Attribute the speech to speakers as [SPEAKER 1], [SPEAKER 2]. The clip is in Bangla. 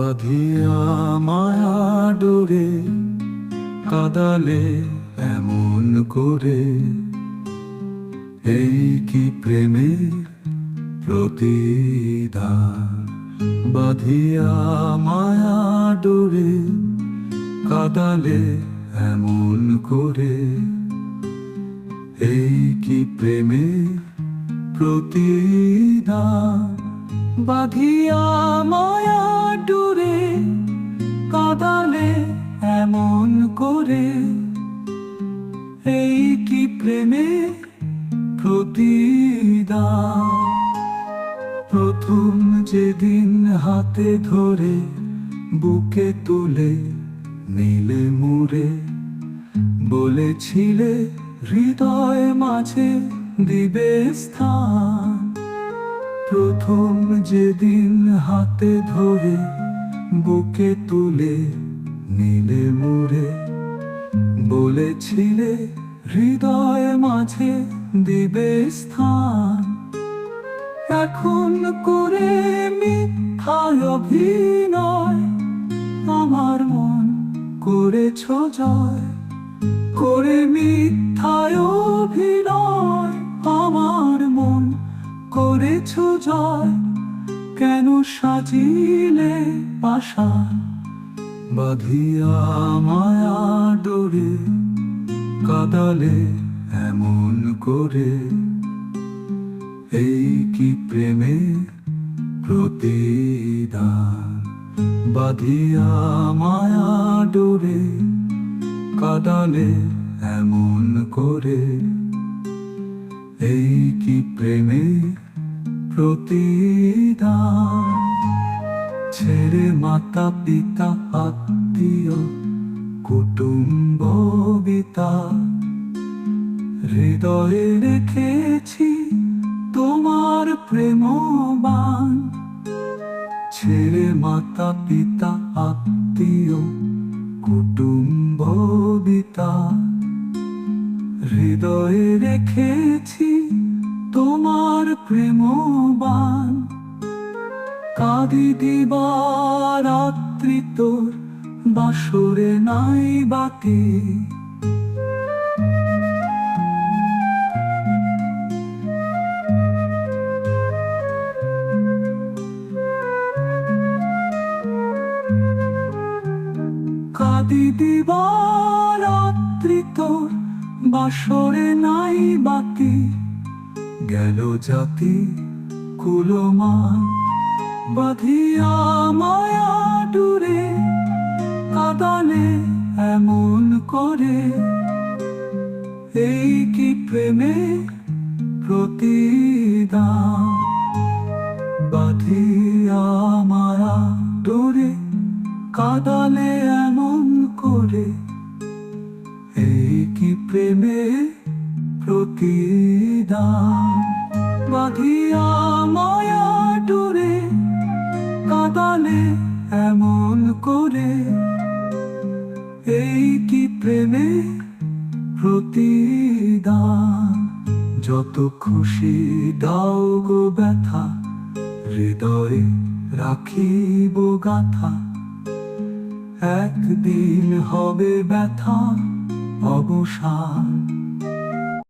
[SPEAKER 1] বাঁধিয়া মায়া ডোরে কাদালে এমন করে, এই কি প্রেমের প্রতিদান। বাঁধিয়া মায়া ডোরে কাদালে এমন করে, এই কি প্রেমের প্রতিদান। বাঁধিয়া মায়া ডোরে কাদালে এমন করে, এই কি প্রেমের প্রতিদান। প্রথম যেদিন হাতে ধরে বুকে তুলে নিলে মুড়ে, বলেছিলে হৃদয় মাঝে দিবে স্থান। প্রথম যেদিন হাতে ধরে বুকে তুলে নিলে মুড়ে, বলেছিলে হৃদয় মাঝে দিবে স্থান। এখন করে মিথ্যায় অভিনয়, আমার মন করেছ জয়। করে মিথ্যায় অভিনয়, আমার মন করেছ জয়। কেন সাজিলে আশা বাঁধিয়া মায়া ডোরে কাদালে এমন করে, এই কি প্রেমের প্রতিদান। বাঁধিয়া মায়া ডোরে কাদালে এমন করে, এই কি প্রেমের প্রতিদান। ছেড়ে মাতা পিতা আত্মীয় কুটুম্ব বিতা, হৃদয়ে রেখেছি তোমার প্রেমবান। ছেড়ে মাতা পিতা আত্মীয় কুটুম্ব বিতা, হৃদয়ে রেখেছি তোমার প্রেমবান। কাঁদি দিবারাত্রি তোর বাসরে নাই বাতি। কাঁদি দিবারাত্রি তোর বাসরে নাই বাতি। গেল জাতি কুলমান বাঁধিয়া মায়া ডোরে কাদালে এমন করে, এই কি প্রেমের প্রতিদান। বাঁধিয়া মায়া ডোরে কাদালে এমন করে, এই কি প্রেমের প্রতিদান। বাঁধিয়া মায়া ডোরে কাদালে এমন করে, এই কি প্রেমের প্রতিদান। যত খুশি দাও গো ব্যথা, হৃদয়ে রাখিব গাথা। একদিন হবে ব্যথা অবসান।